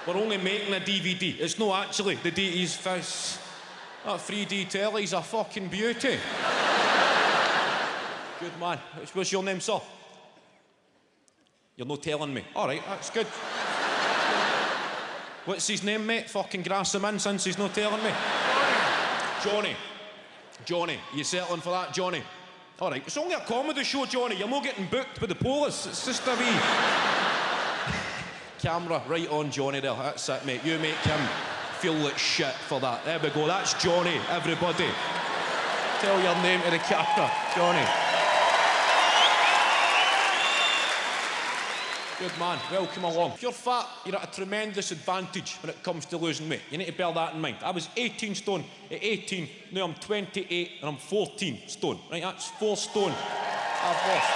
We're only making a DVD. It's not actually the DT's fizz. That 3D telly's a fucking beauty. Good man. What's your name, sir? You're not telling me. All right, that's good. What's his name, mate? Fucking grass him in since he's not telling me. Johnny. Johnny, you settling for that, Johnny? All right, it's only a comedy show, Johnny. You're not getting booked with the police. It's just a wee... Camera right on Johnny there. That's it, mate. You make him feel like shit for that. There we go. That's Johnny, everybody. Tell your name to the camera, Johnny. Good man. Welcome along. If you're fat, you're at a tremendous advantage when it comes to losing weight. You need to bear that in mind. I was 18 stone at 18. Now I'm 28 and I'm 14 stone. Right, that's 4 stone I've lost.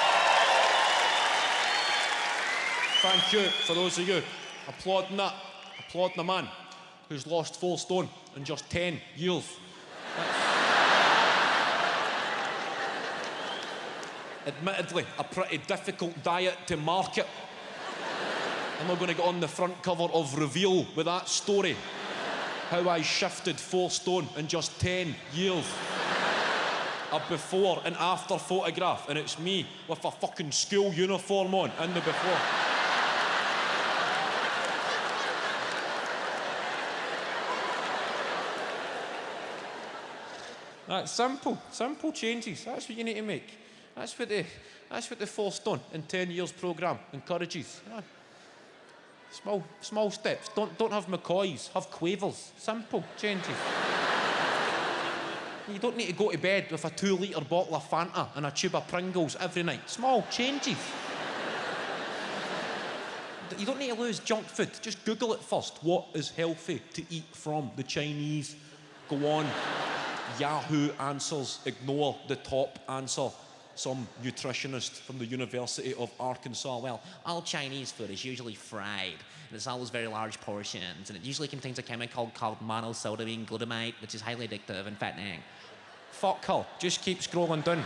Thank you for those of you applauding that. Applauding a man who's lost 4 stone in just 10 years. Admittedly, a pretty difficult diet to market. I'm not going to get on the front cover of Reveal with that story. How I shifted 4 stone in just 10 years. A before and after photograph, and it's me with a fucking school uniform on in the before. That's simple changes. That's what you need to make. That's what the 4 stone in 10 years programme encourages. Yeah. Small steps. Don't have McCoys, have Quavers. Simple changes. You don't need to go to bed with a 2-litre bottle of Fanta and a tube of Pringles every night. Small changes. You don't need to lose junk food. Just Google it first. What is healthy to eat from the Chinese? Go on. Yahoo answers. Ignore the top answer. Some nutritionist from the University of Arkansas. Well, all Chinese food is usually fried, and it's always very large portions, and it usually contains a chemical called monosodium glutamate, which is highly addictive and fattening. Fuck her. Just keep scrolling down.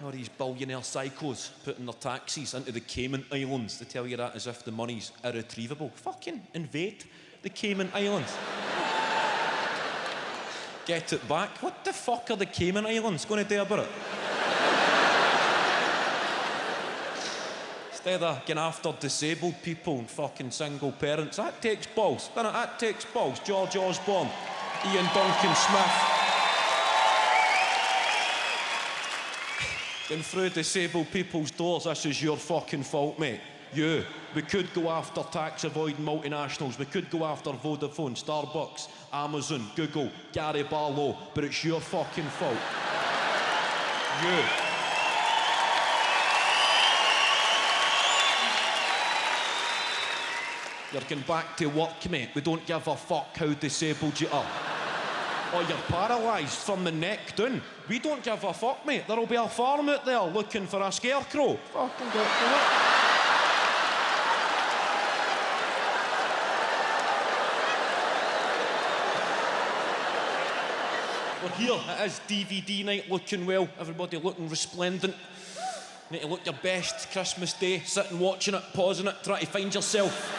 Oh, these billionaire psychos putting their taxis into the Cayman Islands. They tell you that as if the money's irretrievable. Fucking invade the Cayman Islands. Get it back. What the fuck are the Cayman Islands going to do about it? Instead of getting after disabled people and fucking single parents. That takes balls, doesn't it? That takes balls. George Osborne, Ian Duncan Smith. Going through disabled people's doors. This is your fucking fault, mate. You. We could go after tax-avoiding multinationals. We could go after Vodafone, Starbucks, Amazon, Google, Gary Barlow, but it's your fucking fault. You. You're going back to work, mate. We don't give a fuck how disabled you are. Or you're paralysed from the neck down. We don't give a fuck, mate. There'll be a farm out there looking for a scarecrow. Fucking get to it. We're here. It is DVD night, looking well. Everybody looking resplendent. Need to look your best Christmas Day, sitting watching it, pausing it, trying to find yourself.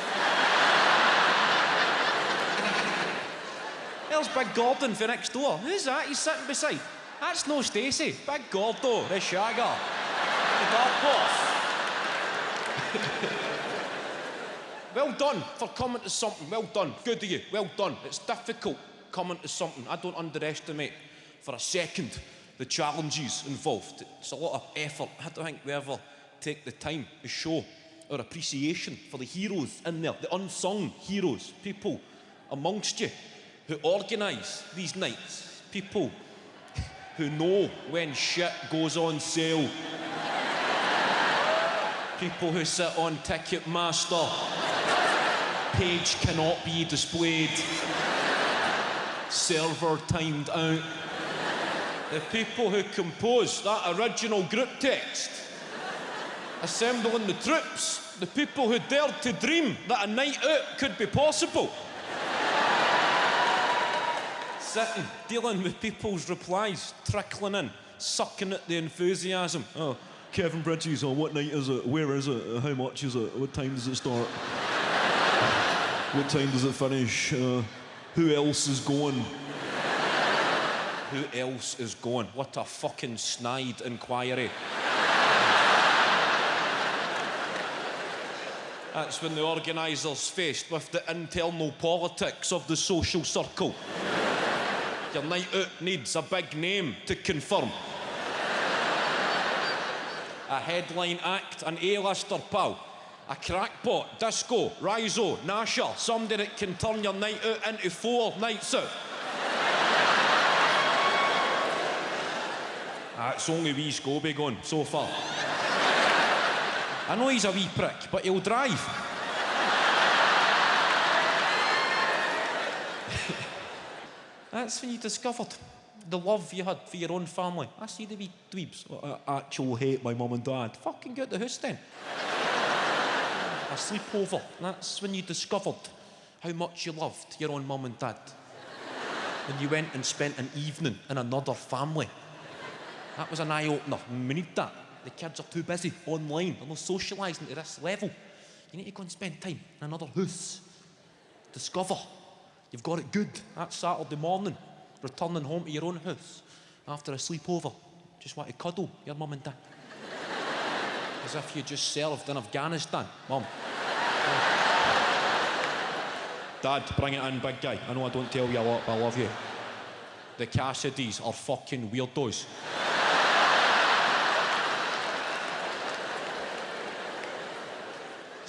There's Big Gordon for next door. Who's that he's sitting beside? That's no Stacey. Big Gordo, the shagger. The dark horse. Well done for coming to something. Well done. Good of you. Well done. It's difficult coming to something. I don't underestimate for a second the challenges involved. It's a lot of effort. I don't think we ever take the time to show our appreciation for the heroes in there, the unsung heroes, people amongst you who organise these nights, people who know when shit goes on sale, people who sit on Ticketmaster, page cannot be displayed, server timed out, the people who compose that original group text, assembling the troops, the people who dared to dream that a night out could be possible. Sitting, dealing with people's replies, trickling in, sucking at the enthusiasm. Oh, Kevin Bridges, on what night is it? Where is it? How much is it? What time does it start? What time does it finish? Who else is going? Who else is going? What a fucking snide inquiry. That's when the organiser's faced with the internal politics of the social circle. Your night out needs a big name to confirm. A headline act, an A-lister, pal. A crackpot, disco, rhizo, nasher, somebody that can turn your night out into 4 nights out. It's only wee Scobie going so far. I know he's a wee prick, but he'll drive. That's when you discovered the love you had for your own family. I see the wee dweebs. I actual hate my mum and dad. Fucking get the house then. A sleepover. That's when you discovered how much you loved your own mum and dad. When you went and spent an evening in another family. That was an eye-opener. We need that. The kids are too busy online. They're not socialising to this level. You need to go and spend time in another house. Discover you've got it good. That Saturday morning, returning home to your own house after a sleepover. Just want to cuddle your mum and dad. As if you just served in Afghanistan. Mum. Dad, bring it in, big guy. I know I don't tell you a lot, but I love you. The Cassidys are fucking weirdos.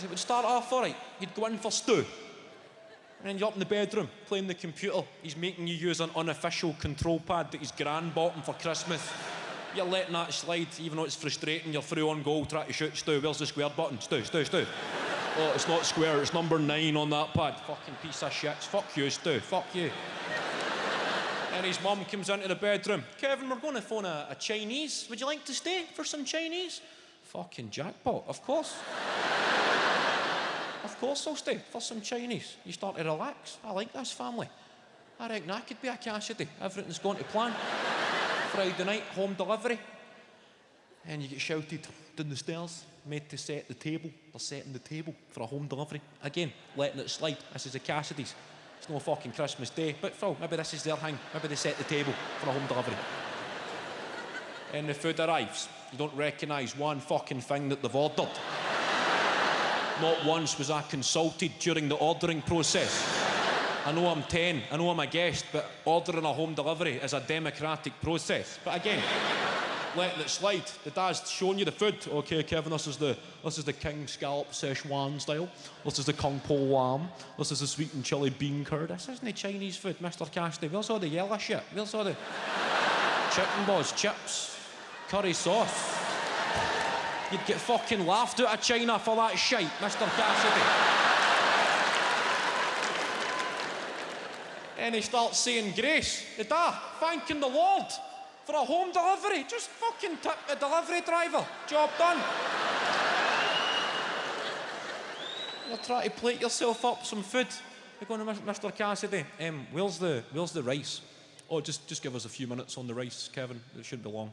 It would start off all right. You'd go in for stew. And then you're up in the bedroom, playing the computer. He's making you use an unofficial control pad that his gran bought him for Christmas. You're letting that slide, even though it's frustrating. You're through on goal, trying to shoot Stu. Where's the square button? Stu. Oh, it's not square, it's number 9 on that pad. Fucking piece of shit. Fuck you, Stu. Fuck you. And his mum comes into the bedroom. Kevin, we're going to phone a Chinese. Would you like to stay for some Chinese? Fucking jackpot, of course. Of course I'll stay for some Chinese. You start to relax. I like this family. I reckon I could be a Cassidy. Everything's going to plan. Friday night, home delivery. And you get shouted down the stairs, made to set the table. They're setting the table for a home delivery. Again, letting it slide. This is the Cassidys. It's no fucking Christmas Day. But Phil, maybe this is their thing. Maybe they set the table for a home delivery. And the food arrives. You don't recognise one fucking thing that they've ordered. Not once was I consulted during the ordering process. I know I'm 10, I know I'm a guest, but ordering a home delivery is a democratic process. But again, letting it slide. The dad's showing you the food. Okay, Kevin, this is the king scallop Szechuan style. This is the kung po lamb. This is the sweet and chili bean curd. This isn't the Chinese food, Mr. Cassidy. Where's all the yellow shit? Where's all the chicken balls, chips, curry sauce? You'd get fucking laughed out of China for that shite, Mr. Cassidy. And he starts saying grace. The dad, thanking the Lord for a home delivery. Just fucking tip the delivery driver. Job done. You're trying to plate yourself up some food. You're going to Mr. Cassidy. Where's the rice? Oh, just give us a few minutes on the rice, Kevin. It shouldn't be long.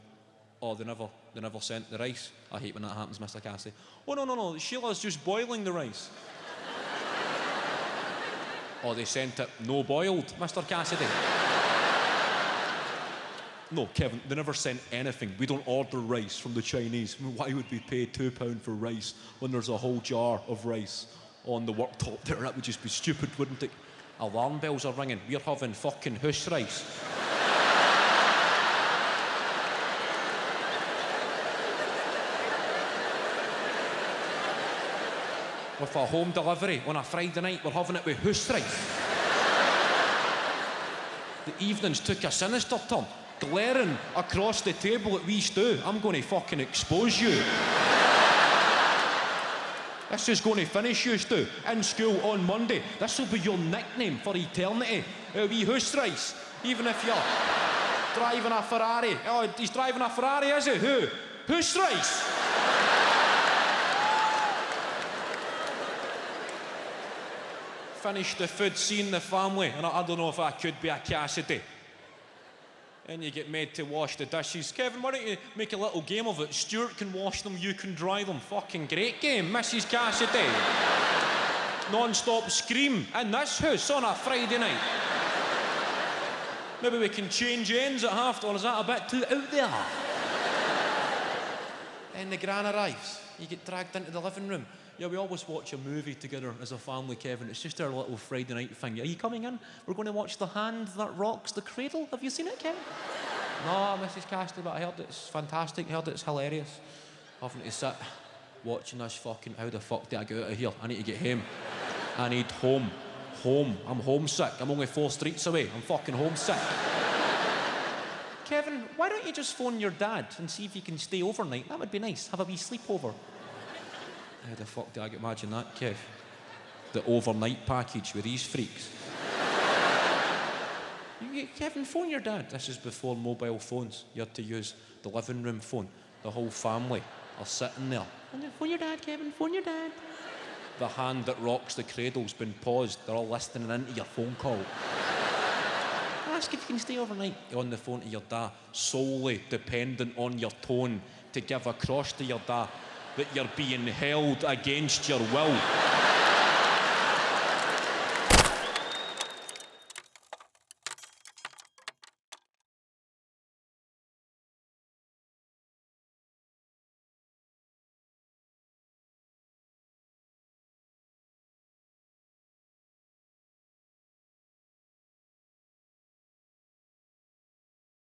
Oh, they never sent the rice. I hate when that happens, Mr. Cassidy. Oh, no, Sheila's just boiling the rice. Oh, they sent it no boiled, Mr. Cassidy. No, Kevin, they never sent anything. We don't order rice from the Chinese. I mean, why would we pay £2 for rice when there's a whole jar of rice on the worktop there? That would just be stupid, wouldn't it? Alarm bells are ringing. We're having fucking house rice. With a home delivery on a Friday night, we're having it with house rice. The evenings took a sinister turn, glaring across the table at wee Stu. I'm going to fucking expose you. This is going to finish you, Stu. In school on Monday. This will be your nickname for eternity. Wee house rice. Even if you're driving a Ferrari. Oh, he's driving a Ferrari, is he? Who? House rice. Finished the food, seen the family, and I don't know if I could be a Cassidy. And you get made to wash the dishes. Kevin, why don't you make a little game of it? Stuart can wash them, you can dry them. Fucking great game, Mrs. Cassidy. Non-stop scream in this house on a Friday night. Maybe we can change ends at half, or is that a bit too out there? And the gran arrives. You get dragged into the living room. Yeah, we always watch a movie together as a family, Kevin. It's just our little Friday night thing. Are you coming in? We're going to watch The Hand That Rocks the Cradle. Have you seen it, Kevin? No, Mrs. Cassidy, but I heard it's fantastic. I heard it's hilarious. Having to sit watching this fucking... How the fuck do I get out of here? I need to get home. I need home. Home. I'm homesick. I'm only 4 streets away. I'm fucking homesick. Kevin, why don't you just phone your dad and see if he can stay overnight? That would be nice. Have a wee sleepover. How the fuck do I imagine that, Kev? The overnight package with these freaks. Kevin, phone your dad. This is before mobile phones. You had to use the living room phone. The whole family are sitting there. And then, phone your dad, Kevin, phone your dad. The Hand That Rocks the Cradle's been paused. They're all listening into your phone call. Ask if you can stay overnight. You're on the phone to your dad, solely dependent on your tone to give across to your dad that you're being held against your will.